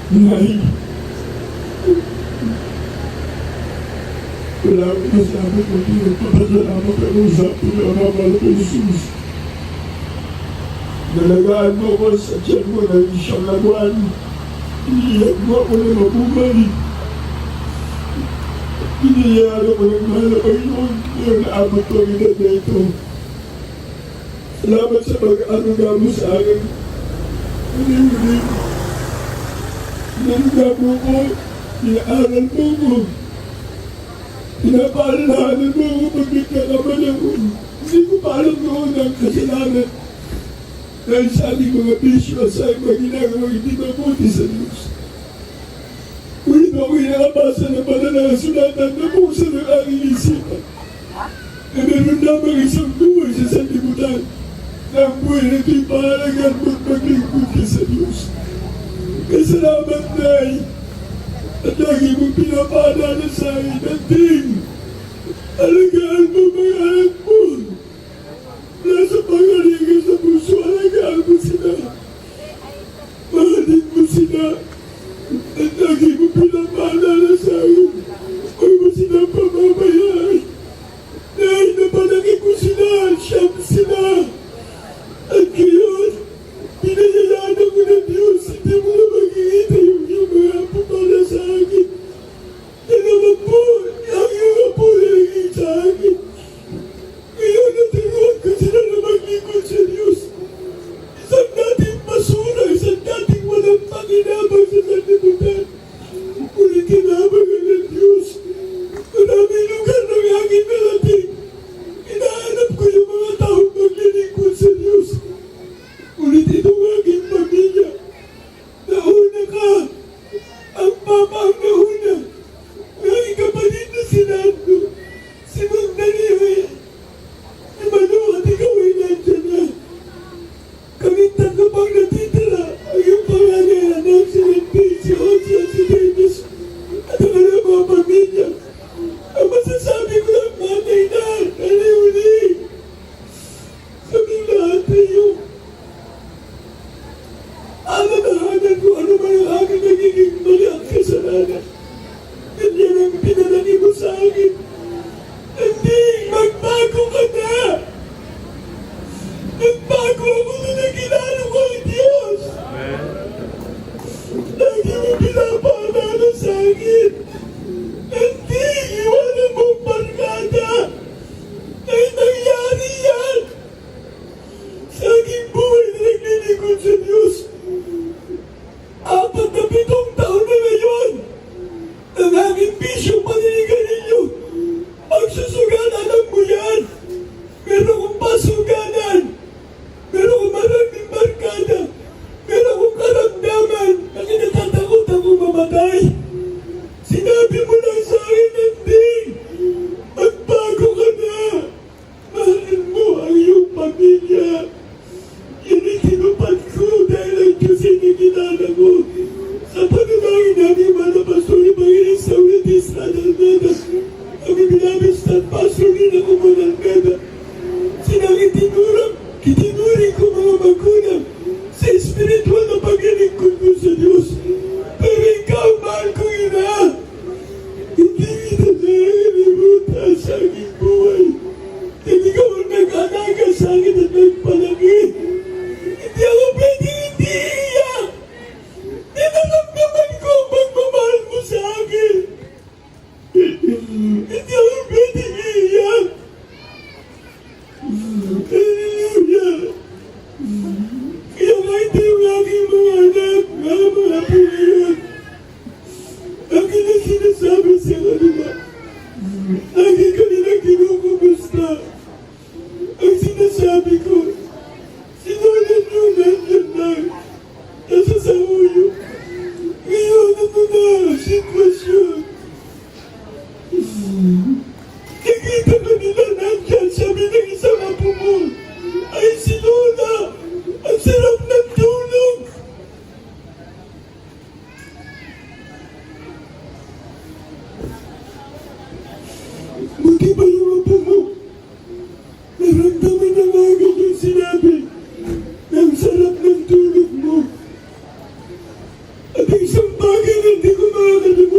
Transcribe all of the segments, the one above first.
Nay, wala akong masabi kundi nagpapasalamat ako sa pinakamal ko Jesus. Nalagaan mo ko sa tiyan mo ng isang laguan. Iniyak mo ako na mabumay. Iniyaan ako ng mahal na Panginoon yung naabot ko ang edad na ito. Salamat sa pag-aruga mo sa akin. Muli-muli. Inaruga mo ko, inaaral mo ko. Pinapaalalahanan mo ako pag nagkakamali ako. Hindi ko pa alam noon ang kasalanan. Dahil sa ating mga bisyo sa mga ginagawang hindi mabuti sa Diyos. Ngunit ako'y nakabasa ng pananasulatan na buksan ng aking isipan. Na meron lamang isang buhay sa sanlibutan na ang buhay na ito'y pahalagan mo't maglingkod ka sa Diyos. Kasalamat, Nay, at lagi mong pinapaalala sa akin ang ting. Alagaan mo mga anak mo. Nasa pangaliga sa puso, alagaan mo sila. Mahalin mo sila. At lagi mo pinapaalala sa akin. Huwag mo sila pamamayaan. Dahil napalaki ko sila, siyam sila. At ngayon, pinayayaan ako ng Diyos. Hindi mo na makikita yung mga apo para sa akin. Yan naman po, ang mga apo na naging sa akin. Ngayon, naturuan ko sila na maglingkod sa Diyos. Isang dating basura, isang dating walang pakinabang sa sanlibutan. Ngunit kinabangan ng Diyos. Maraming lugar ng aking narating. Hinahanap ko yung mga taong maglilingkod sa Diyos. Ngunit itong aking pamilya, nauna ka. Ang papa ang nauna. Ang aking kapatid na si Nando, si Magdalena, si Manu at ikaw ay nandyan na. Kaming tatlo pang natitira, ang iyong panganay anak, si Lenty, si Ozzy at si Dennis, at ang anak mga pamilya. Ang masasabi ko lang, Nanay na, naliuli. Kaming lahat na iyo. Alalahanan ko ano man ang aking nagiging mali ang kasalanan. Ganyan ang pinalaki mo sa akin. Hindi, magbago ka na! Nagbago ako na nakilala ko ang Diyos! Lagi mo pinapaalala sa akin. Hindi, iwanan mo ang barkada! Dahil nangyari yan! Sa aking buhay na naglilingkod sa Diyos. 47 taon na ngayon!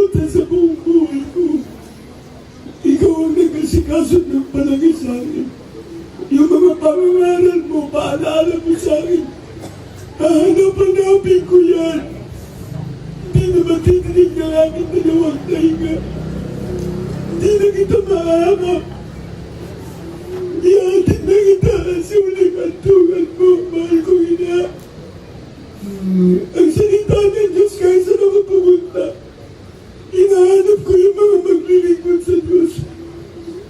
kalimutan sa buong buhay ko. Ikaw ang nagkasikaso ng palagi sa akin. Yung mga pangangaral mo, paalala mo sa akin. Hahanap-hanapin ko yan. Hindi na matitinig ng aking dalawang tainga. Hindi na kita mahanap. Ihatid na kita sa uling antungan mo, mahal ko ina. Ang salita ng Diyos kahit saan ako pumunta, hinahanap ko yung mga maglilingkod sa Diyos.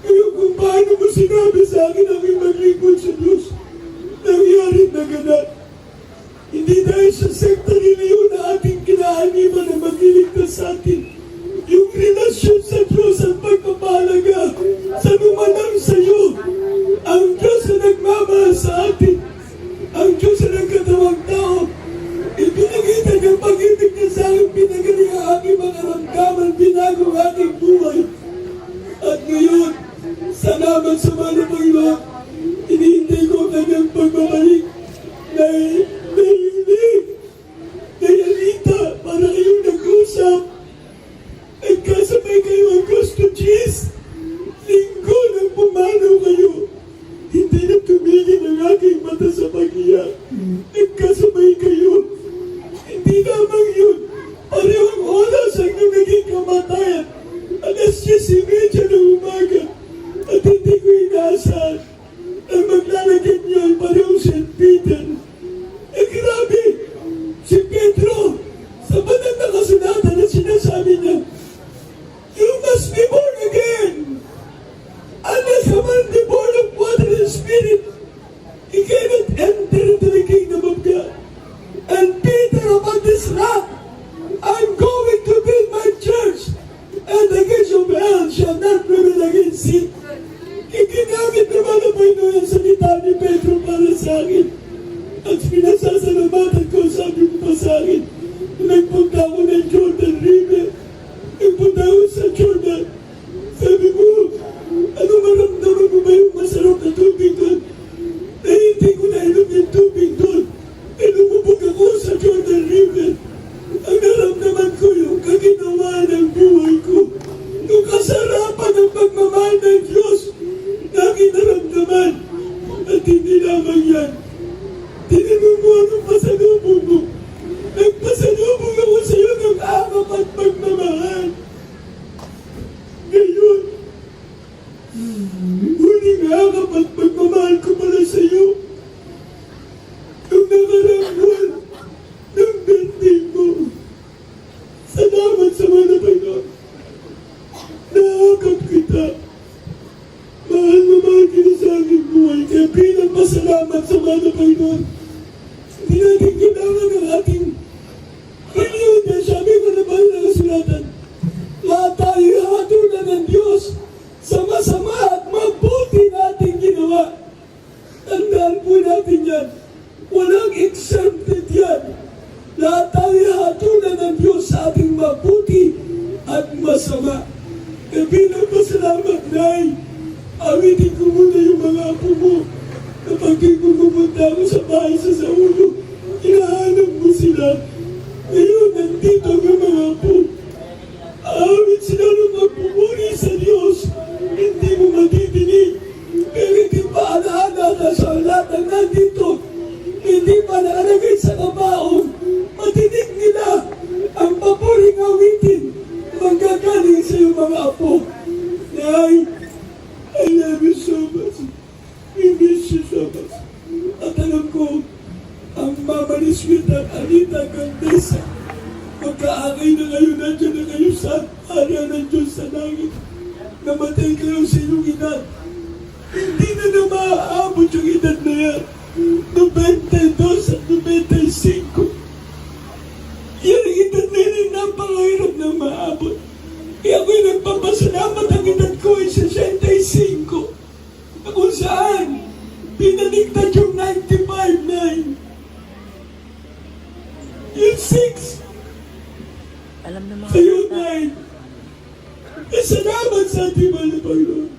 Kaya kung paano mo sinabi sa akin ako'y maglingkod sa Diyos, nangyari na ganat. Hindi dahil sa sekta reliyon na ating kinaaniban na magliligtas sa atin. Yung relasyon sa Diyos ang pagpapahalaga sa numanang sa iyo. Ang Diyos na nagmamahal sa atin. Ang Diyos na nagkatawang tao. Ipinakita ng pag-ibig niya sa akin, pinagaling ang aking mga ramdaman, binago ang aking buhay. At ngayon, salamat sa mga Panginoon, hinihintay ko ang kanyang pagbabalik na Alita, para kayong nag-usap. Nagkasabay kayo ang gusto, Cheese. Linggo nang pumanaw kayo. Hindi na tumigil ang aking mata sa pag-iyak. Nagkasabay kayo. Hindi lamang yun. Parehong oras ang naging kamatayan. Alas 10:30 ng umaga. At hindi ko inaasahan ang maglalagyan niyo ay parehong St. Peter. Grabe! Si Pedro, sa banal na kasulatan na sinasabi niya, you must be born again. Unless a man be born of water and spirit, he cannot enter into the kingdom of God. And Peter, upon this rock, I'm going to build my church, and the gates of hell shall not prevail against it. Ikinamit naman ang Panginoon ang salita ni Pedro para sa akin. At pinasasalamatan ko, sabi mo pa sa akin, nagpunta ako ng Jordan River. Nagpunta ako sa Jordan. Sabi mo, ano maramdaman mo ba yung masarap na tubig doon? Na hindi ko nainom yung tubig doon. Lumubog ako sa Jordan River. Ang naramdaman ko yung kaginawa ng buhay ko. Yung kasarapan ng pagmamahal ng Diyos na aking naramdaman. At hindi lamang yan. Tinanong mo anong pasalubong mo. Nagpasalubong ako sa iyo ng akap at pagmamahal. Ngayon, huling akap at pagmamahal ko pala sa iyo. Nung nakarang buwan ng birthday mo. Salamat sa mga Panginoon. Nakakap kita. Mahal na mahal kita sa aking buhay. Kaya bilang pasalamat sa mga Panginoon. Hindi natin kailangan ng ating reliyon. Kaya sabi ko na mahal na kasulatan. Lahat tayo hatulan ng Diyos sa masama at mabuti natin ginawa. Tandaan po natin yan. Walang exempted yan. Lahat tayo hatulan ng Diyos sa ating mabuti at masama. Kaya bilang pasalamat, Nay, awitin ko muna yung mga apo mo. Kapag pumunta ako sa bahay sa Saulo, hinahanap mo sila. Ngayon, nandito ang mga apo. Awit sila ng magpupuri sa Diyos. Hindi mo matidinig. Pero hindi pa alaala sa lahat ng nandito. Hindi pa nakalagay sa kabaong. Matinig nila ang papuring awitin. Manggagaling sa iyong mga apo. Nay, I love you so much. I miss you so much. At alam ko, ang Mama Liswit at Anita Candesa, magkaakay na kayo, nandiyan na kayo sa area ng Diyos sa langit. Namatay kayo sa inyong edad. Hindi na maaabot yung edad na yan. 92 at 95. Yan ang edad na yan ay napakahirap na maabot. Kaya ako'y nagpapasalamat ang edad ko ay 65. Na kung saan, pinaligtad yung 95-9. Yung 6. Alam na mga Sa'yo, 9. Salamat sa ating mahal na Panginoon.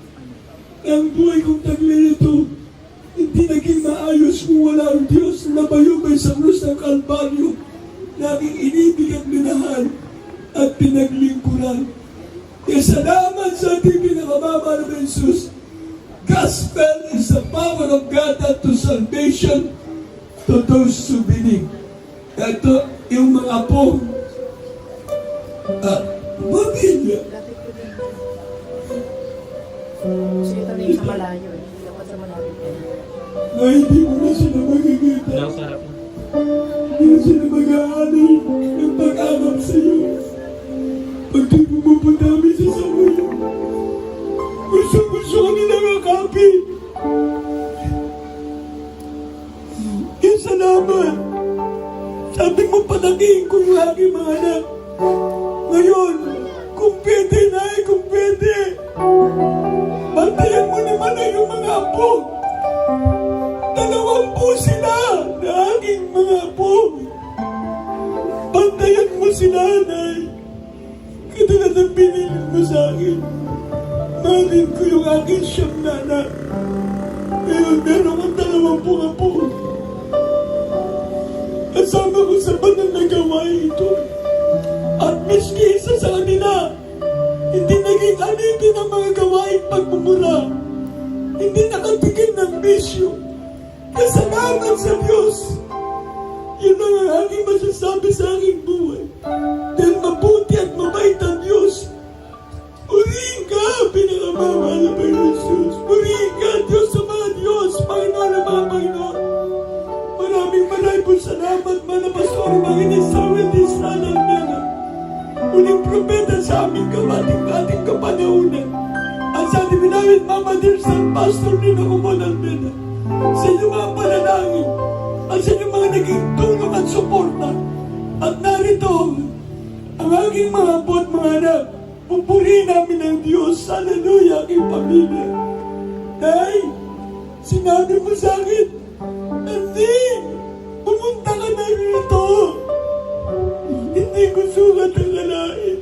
Ang buhay kong taglilito, hindi naging maayos kung wala ang Diyos na bayubay sa krus ng Kalbaryo na aking inibig at minahal. at pinaglingkuran. Kaya salamat sa ating pinakamamahal na Jesus. Gospel is the power of God unto salvation to those who believe. Ito yung mga apo at pamilya. Lapit ko din. Kasi ito na yung sa malayo eh. Dapat sa malapit ka na. Na hindi mo na sila magigita. Wala sa harap mo. Hindi na sila mag-aanay ng pag-anap sa iyo. Pag di pumupunta kami sa samuyo, gusto ko nila makapit. Kaya salamat. Sabi mo patagiin ko yung aking mga anak. Ngayon, kung pwede na kung pwede. Bantayan mo naman na yung mga apo. 20 sila na aking mga apo. Bantayan mo sila, Nay. Katulad ng pinilin mo sa akin. Mahalin ko yung aking siyang na anak. Ngayon, meron akong 20 apo. Kasama ko sa banal na gawain ito. At miski isa sa kanila, hindi naging alipin ang mga gawain pagmumura. Hindi nakatigil ng bisyo. Kasalamat sa Diyos. Yun ang aking masasabi sa aking buhay. Dahil mabuti at mabait ang Diyos. Purihin ka, pinakamamahal na Jesus. Purihin ka, Diyos sa mga Diyos, Panginoon na mga Panginoon. Maraming po salamat, mga pastor, mga inisawin di sana nila. Uling propeta sa aming ating kapanahunan. Ang sa ating binawit, Mama Dear San Pastor Nino Kumonal Mena. Sa inyong mga panalangin, at sa inyong mga naging tulong at suporta. At narito, ang aking mga apo at mga anak, pupurihin namin ang Diyos. Hallelujah, aking pamilya. Nay, sinabi mo sa akin, hindi, pumunta ka na rito. Hindi ko sugat ang lalain.